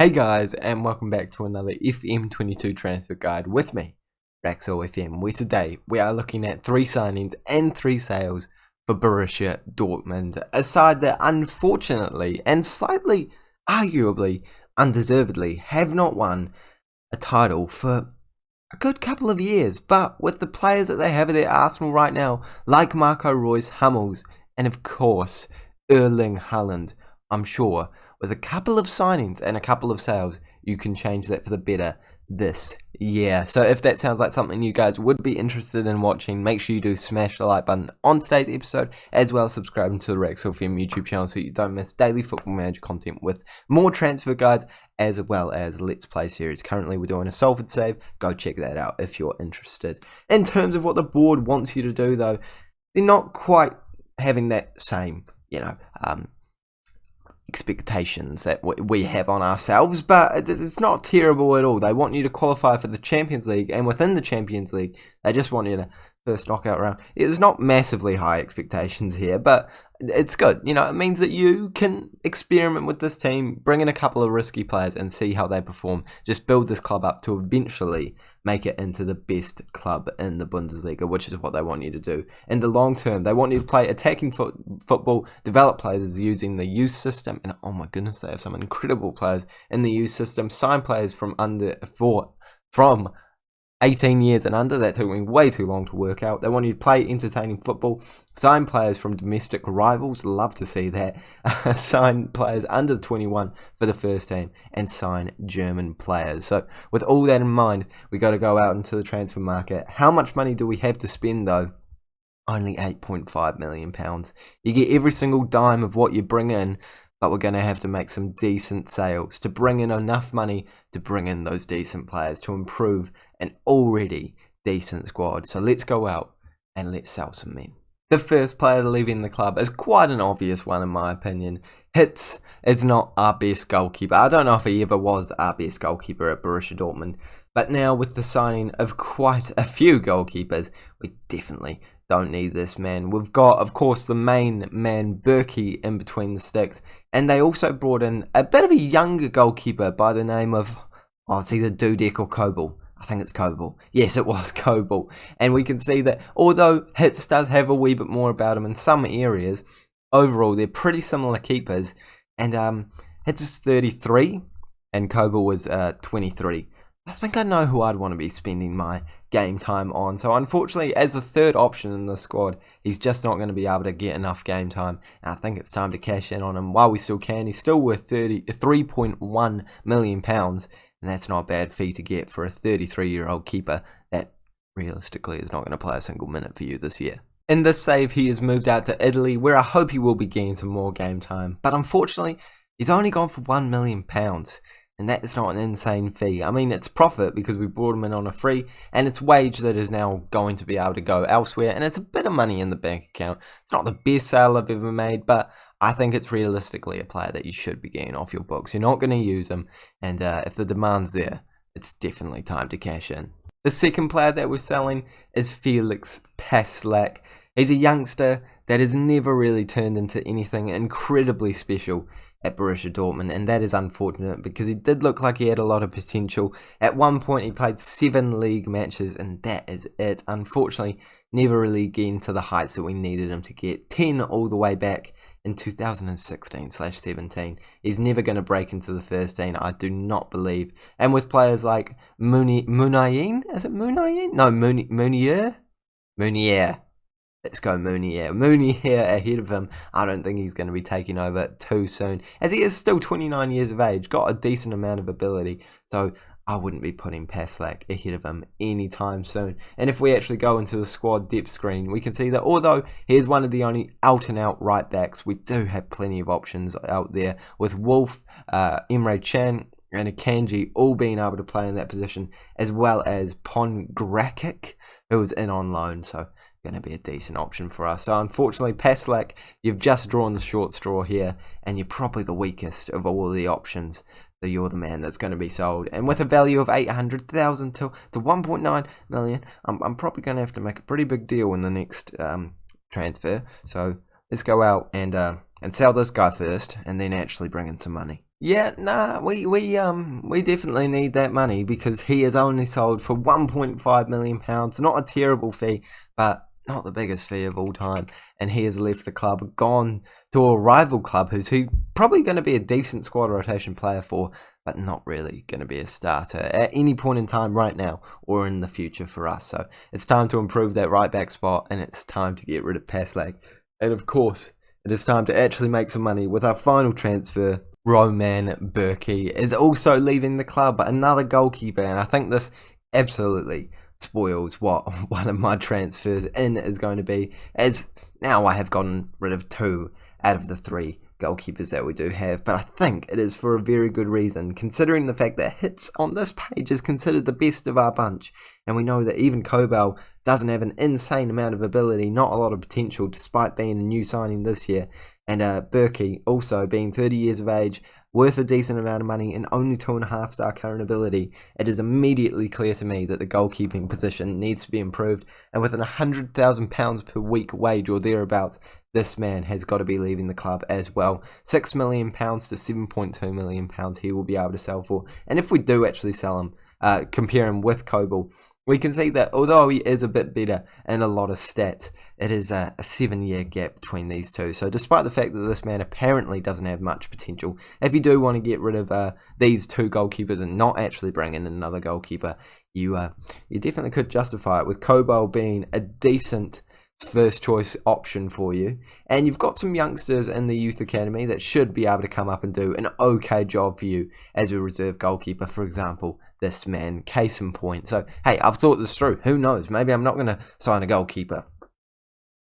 Hey guys, and welcome back to another FM22 Transfer Guide with me, Witsel FM, where today we are looking at 3 signings and 3 sales for Borussia Dortmund, a side that unfortunately and slightly, arguably, undeservedly have not won a title for a good couple of years, but with the players that they have at their arsenal right now, like Reus, Hummels, and of course, Erling Haaland, I'm sure with a couple of signings and a couple of sales, you can change that for the better this year. So if that sounds like something you guys would be interested in watching, make sure you do smash the like button on today's episode, as well as subscribing to the Witsel FM YouTube channel so you don't miss daily Football Manager content with more transfer guides, as well as Let's Play series. Currently we're doing a Salford save, go check that out if you're interested. In terms of what the board wants you to do though, they're not quite having that same, expectations that we have on ourselves, but it's not terrible at all. They want you to qualify for the Champions League, and within the Champions League, they just want you to first knockout round. It's not massively high expectations here, but it's good. It means that you can experiment with this team, bring in a couple of risky players and see how they perform. Just build this club up to eventually make it into the best club in the Bundesliga, which is what they want you to do. In the long term, they want you to play attacking football, develop players using the youth system, and oh my goodness, they have some incredible players in the youth system. Sign players from 18 years and under. That took me way too long to work out. They want you to play entertaining football, sign players from domestic rivals, love to see that, sign players under 21 for the first team, and sign German players. So with all that in mind, we got to go out into the transfer market. How much money do we have to spend though? Only £8.5 million. You get every single dime of what you bring in, but we're going to have to make some decent sales to bring in enough money to bring in those decent players to improve an already decent squad. So let's go out and let's sell some men. The first player leaving the club is quite an obvious one in my opinion. Hitz is not our best goalkeeper. I don't know if he ever was our best goalkeeper at Borussia Dortmund, but now with the signing of quite a few goalkeepers, we definitely don't need this man. We've got, of course, the main man, Burki, in between the sticks. And they also brought in a bit of a younger goalkeeper by the name of, it's either Dudek or Kobel. I think it's Kobel. Yes, it was Kobel. And we can see that although Hitz does have a wee bit more about him in some areas, overall, they're pretty similar keepers. And Hitz is 33 and Kobel was 23. I think I know who I'd want to be spending my game time on. So unfortunately, as the third option in the squad, he's just not going to be able to get enough game time. And I think it's time to cash in on him while we still can. He's still worth £3.1 million. And that's not a bad fee to get for a 33-year-old keeper that realistically is not going to play a single minute for you this year. In this save, he has moved out to Italy, where I hope he will be getting some more game time. But unfortunately, he's only gone for £1 million. And that is not an insane fee. I mean, it's profit because we brought him in on a free, and it's wage that is now going to be able to go elsewhere, and it's a bit of money in the bank account. It's not the best sale I've ever made, but I think it's realistically a player that you should be getting off your books. You're not going to use him, and if the demand's there, it's definitely time to cash in. The second player that we're selling is Felix Passlack. He's a youngster that has never really turned into anything incredibly special at Borussia Dortmund, and that is unfortunate because he did look like he had a lot of potential. At one point he played 7 league matches and that is it. Unfortunately, never really getting to the heights that we needed him to get. 10 all the way back in 2016/17. He's never going to break into the first team, I do not believe. And with players like Munier, is it Munier? No, Munier? Munier. Let's go Mounier. Mounier ahead of him. I don't think he's going to be taking over too soon, as he is still 29 years of age, got a decent amount of ability, so I wouldn't be putting Passlack ahead of him anytime soon. And if we actually go into the squad depth screen, we can see that although he is one of the only out-and-out right backs, we do have plenty of options out there, with Wolf, Emre Can, and Akanji all being able to play in that position, as well as Pongracic, who was in on loan, so going to be a decent option for us. So unfortunately, Passlack, you've just drawn the short straw here, and you're probably the weakest of all the options. So you're the man that's going to be sold. And with a value of 800,000 to 1.9 million, I'm probably going to have to make a pretty big deal in the next transfer. So let's go out and sell this guy first, and then actually bring in some money. Yeah, nah, we definitely need that money because he is only sold for £1.5 million. Not a terrible fee, but not the biggest fee of all time. And he has left the club, gone to a rival club who probably going to be a decent squad rotation player for, but not really going to be a starter at any point in time right now or in the future for us. So it's time to improve that right back spot, and it's time to get rid of Passlag. And of course, it is time to actually make some money with our final transfer. Roman Burki is also leaving the club, another goalkeeper, and I think this absolutely spoils what one of my transfers in is going to be, as now I have gotten rid of 2 out of the 3 goalkeepers that we do have, but I think it is for a very good reason, considering the fact that Hits on this page is considered the best of our bunch, and we know that even Kobel doesn't have an insane amount of ability, not a lot of potential, despite being a new signing this year. And Burki, also being 30 years of age, worth a decent amount of money and only 2.5 star current ability, it is immediately clear to me that the goalkeeping position needs to be improved. And with an £100,000 per week wage or thereabouts, this man has got to be leaving the club as well. £6 million to £7.2 million he will be able to sell for. And if we do actually sell him, compare him with Kobel, we can see that although he is a bit better in a lot of stats, it is a 7-year gap between these two. So despite the fact that this man apparently doesn't have much potential, if you do want to get rid of these 2 goalkeepers and not actually bring in another goalkeeper, you definitely could justify it, with Kobel being a decent first choice option for you. And you've got some youngsters in the youth academy that should be able to come up and do an okay job for you as a reserve goalkeeper, for example. This man, case in point. So, hey, I've thought this through. Who knows? Maybe I'm not going to sign a goalkeeper.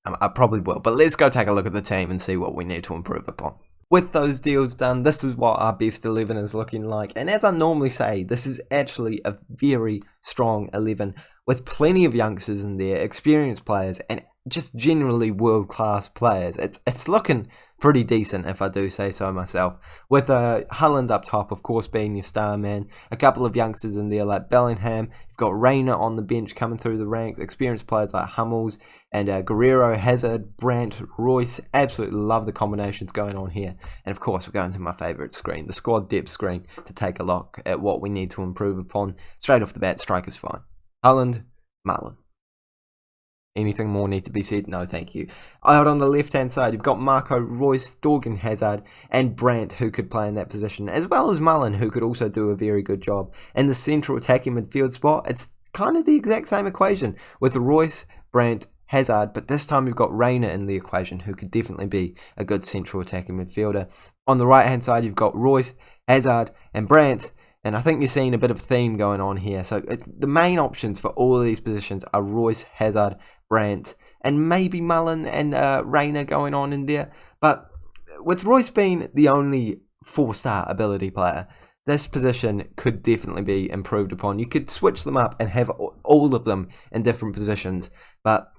I probably will. But let's go take a look at the team and see what we need to improve upon. With those deals done, this is what our best 11 is looking like. And as I normally say, this is actually a very strong 11 with plenty of youngsters in there, experienced players, and just generally world-class players. It's looking pretty decent, if I do say so myself. With Haaland up top, of course, being your star man. A couple of youngsters in there like Bellingham. You've got Reyna on the bench coming through the ranks. Experienced players like Hummels and Guerreiro, Hazard, Brandt, Reus. Absolutely love the combinations going on here. And of course, we're going to my favourite screen, the squad depth screen, to take a look at what we need to improve upon. Straight off the bat, striker's fine. Haaland, Malen. Anything more need to be said? No, thank you. Out on the left-hand side, you've got Marco, Reus, Dorgan, Hazard, and Brandt, who could play in that position, as well as Malen, who could also do a very good job. In the central attacking midfield spot, it's kind of the exact same equation, with Reus, Brandt, Hazard, but this time you've got Reyna in the equation, who could definitely be a good central attacking midfielder. On the right-hand side, you've got Reus, Hazard, and Brandt, and I think you're seeing a bit of a theme going on here. So the main options for all of these positions are Reus, Hazard, Brandt, and maybe Malen and Reyna going on in there. But with Reus being the only 4-star ability player, this position could definitely be improved upon. You could switch them up and have all of them in different positions, but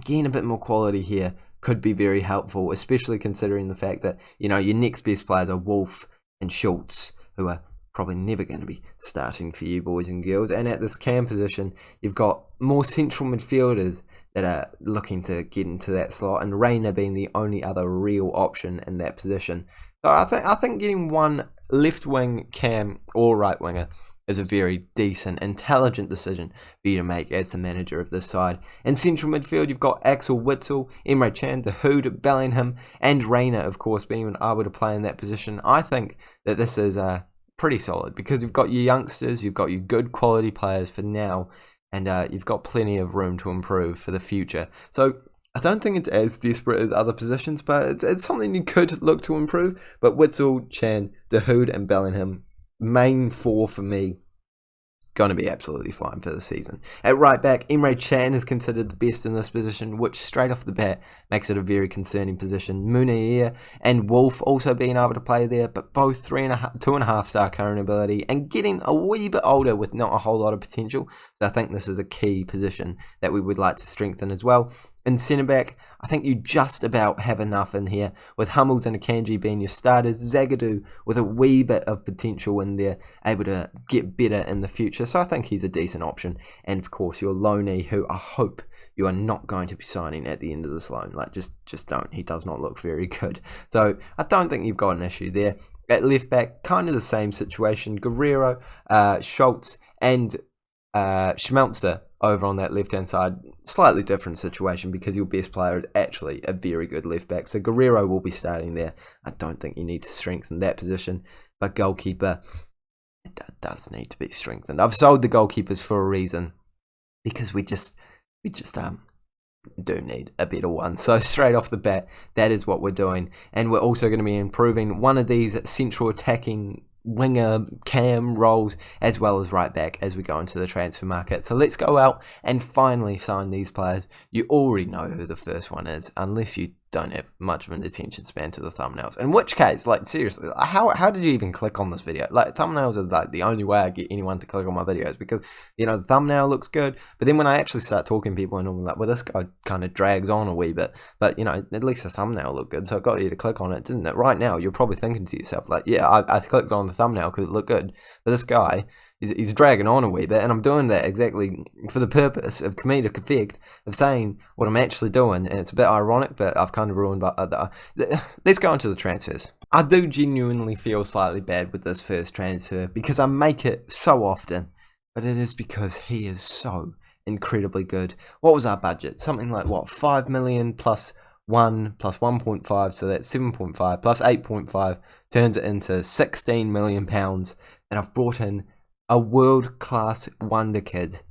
getting a bit more quality here could be very helpful, especially considering the fact that, you know, your next best players are Wolf and Schultz, who are probably never going to be starting for you boys and girls. And at this cam position, you've got more central midfielders that are looking to get into that slot, and Reyna being the only other real option in that position. So I think getting one left wing cam or right winger is a very decent, intelligent decision for you to make as the manager of this side. In central midfield, you've got Axel Witsel, Emre Can, De Hood, Bellingham, and Reyna, of course, being able to play in that position. I think that this is pretty solid because you've got your youngsters, you've got your good quality players for now, and you've got plenty of room to improve for the future. So I don't think it's as desperate as other positions, but it's something you could look to improve. But Witsel, Chan, De Hood, and Bellingham, main 4 for me, going to be absolutely fine for the season. At right back, Emre Can is considered the best in this position, which straight off the bat makes it a very concerning position. Munir and Wolf also being able to play there, but both 2.5 star current ability and getting a wee bit older with not a whole lot of potential. So I think this is a key position that we would like to strengthen as well. In centre-back, I think you just about have enough in here, with Hummels and Akanji being your starters, Zagadou with a wee bit of potential in there, able to get better in the future, so I think he's a decent option. And of course, your loanee, who I hope you are not going to be signing at the end of this loan. Like, just don't. He does not look very good. So I don't think you've got an issue there. At left-back, kind of the same situation. Guerreiro, Schultz, and Schmelzer over on that left-hand side. Slightly different situation because your best player is actually a very good left-back. So Guerreiro will be starting there. I don't think you need to strengthen that position. But goalkeeper, it does need to be strengthened. I've sold the goalkeepers for a reason. Because we just do need a better one. So straight off the bat, that is what we're doing. And we're also going to be improving one of these central attacking winger cam roles as well as right back as we go into the transfer market. So let's go out and finally sign these players. You already know who the first one is, unless you don't have much of an attention span to the thumbnails. In which case, like, seriously, how did you even click on this video? Like, thumbnails are like the only way I get anyone to click on my videos, because, you know, the thumbnail looks good, but then when I actually start talking to people and I'm like, well, this guy kind of drags on a wee bit, but, you know, at least the thumbnail looked good, so I got you to click on it, didn't it? Right now, you're probably thinking to yourself, like, yeah, I clicked on the thumbnail because it looked good, but this guy, he's dragging on a wee bit, and I'm doing that exactly for the purpose of comedic effect, of saying what I'm actually doing, and it's a bit ironic, but I've kind of ruined let's go into the transfers. I do genuinely feel slightly bad with this first transfer, because I make it so often, but it is because he is so incredibly good. What was our budget? Something like, what, 5 million plus 1 plus 1.5, so that's 7.5 plus 8.5 turns it into 16 million pounds, and I've brought in a world-class wonder kid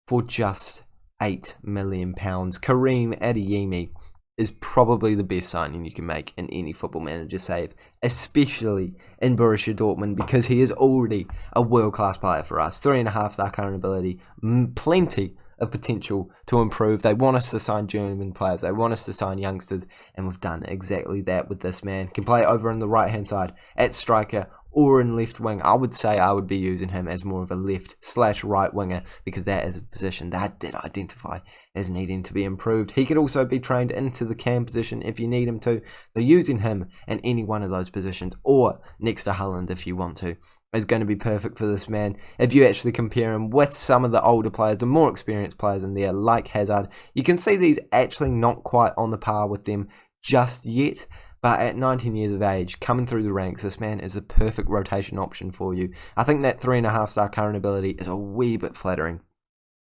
for just 8 million pounds. Karim Adeyemi is probably the best signing you can make in any Football Manager save, especially in Borussia Dortmund, because he is already a world-class player for us. 3.5-star current ability, plenty of potential to improve. They want us to sign German players, they want us to sign youngsters, and we've done exactly that with this man. Can play over on the right-hand side at striker or in left wing. I would say I would be using him as more of a left/right winger, because that is a position that I did identify as needing to be improved. He could also be trained into the cam position if you need him to, so using him in any one of those positions, or next to Haaland if you want to, is going to be perfect for this man. If you actually compare him with some of the older players, the more experienced players in there, like Hazard, you can see these actually not quite on the par with them just yet. But at 19 years of age, coming through the ranks, this man is the perfect rotation option for you. I think that 3.5-star current ability is a wee bit flattering,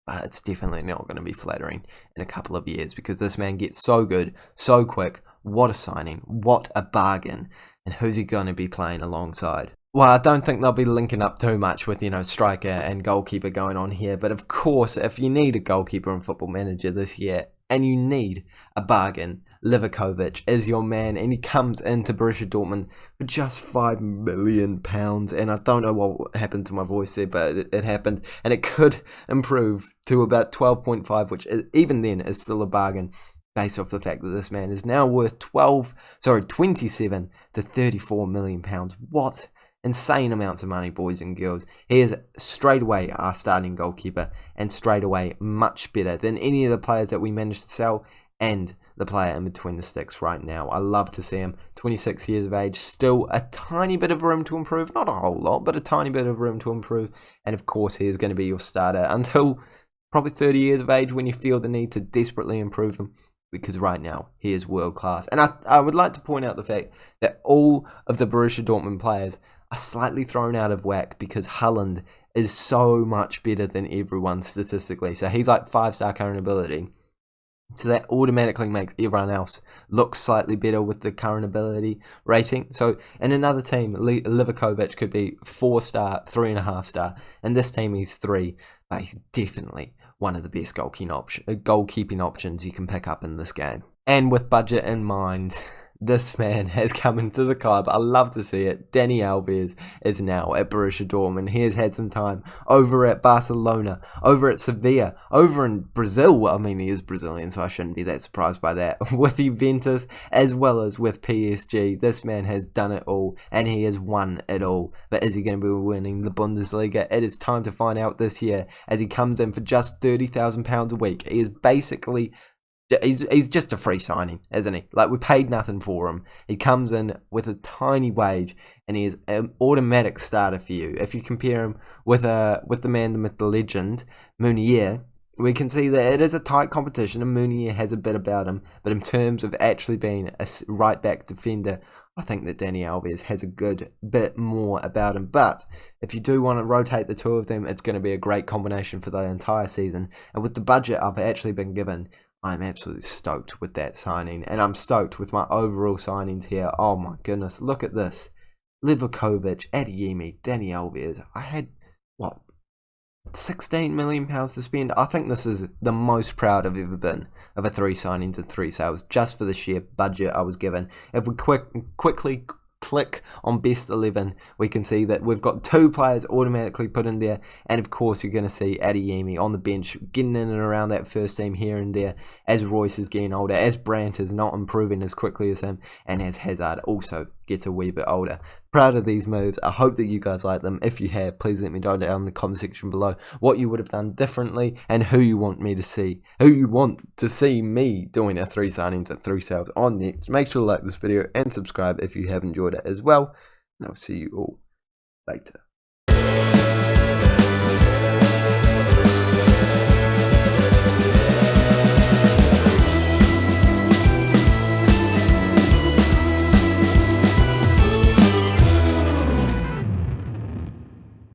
but it's definitely not going to be flattering in a couple of years, because this man gets so good, so quick. What a signing, what a bargain, and who's he going to be playing alongside? Well, I don't think they'll be linking up too much with, you know, striker and goalkeeper going on here, but of course, if you need a goalkeeper in Football Manager this year, and you need a bargain, Livakovic is your man, and he comes into Borussia Dortmund for just £5 million, and I don't know what happened to my voice there, but it happened, and it could improve to about 12.5, which even then is still a bargain, based off the fact that this man is now worth 27 to 34 million pounds. What insane amounts of money, boys and girls. He is straight away our starting goalkeeper, and straight away much better than any of the players that we managed to sell, and the player in between the sticks right now. I love to see him. 26 years of age, still a tiny bit of room to improve. Not a whole lot, but a tiny bit of room to improve. And of course, he is going to be your starter until probably 30 years of age, when you feel the need to desperately improve him, because right now he is world class. And I would like to point out the fact that all of the Borussia Dortmund players are slightly thrown out of whack, because Haaland is so much better than everyone statistically. So he's like 5-star current ability. So that automatically makes everyone else look slightly better with the current ability rating. So in another team, Livakovic could be 4-star, 3.5-star. And this team he's 3, but he's definitely one of the best goalkeeping options you can pick up in this game. And with budget in mind, this man has come into the club. I love to see it. Dani Alves is now at Borussia Dortmund. He has had some time over at Barcelona, over at Sevilla, over in Brazil. I mean, he is Brazilian, so I shouldn't be that surprised by that. With Juventus, as well as with PSG. This man has done it all, and he has won it all. But is he going to be winning the Bundesliga? It is time to find out this year, as he comes in for just £30,000 a week. He is basically He's just a free signing, isn't he? Like, we paid nothing for him. He comes in with a tiny wage, and he is an automatic starter for you. If you compare him with the man, the myth, the legend, Munier, we can see that it is a tight competition, and Munier has a bit about him. But in terms of actually being a right-back defender, I think that Dani Alves has a good bit more about him. But if you do want to rotate the two of them, it's going to be a great combination for the entire season. And with the budget I've actually been given, I'm absolutely stoked with that signing. And I'm stoked with my overall signings here. Oh my goodness, look at this. Livakovic, Adeyemi, Dani Alves. I had, what, £16 million to spend. I think this is the most proud I've ever been of a 3 signings and 3 sales, just for the sheer budget I was given. If we quickly click on best 11, we can see that we've got 2 players automatically put in there, and of course you're going to see Adeyemi on the bench getting in and around that first team here and there, as Reus is getting older, as Brandt is not improving as quickly as him, and as Hazard also gets a wee bit older. Proud of these moves. I hope that you guys like them. If you have, please let me know down in the comment section below what you would have done differently, and who you want to see me doing a 3 signings and 3 sales on next. Make sure to like this video and subscribe if you have enjoyed it as well, and I'll see you all later.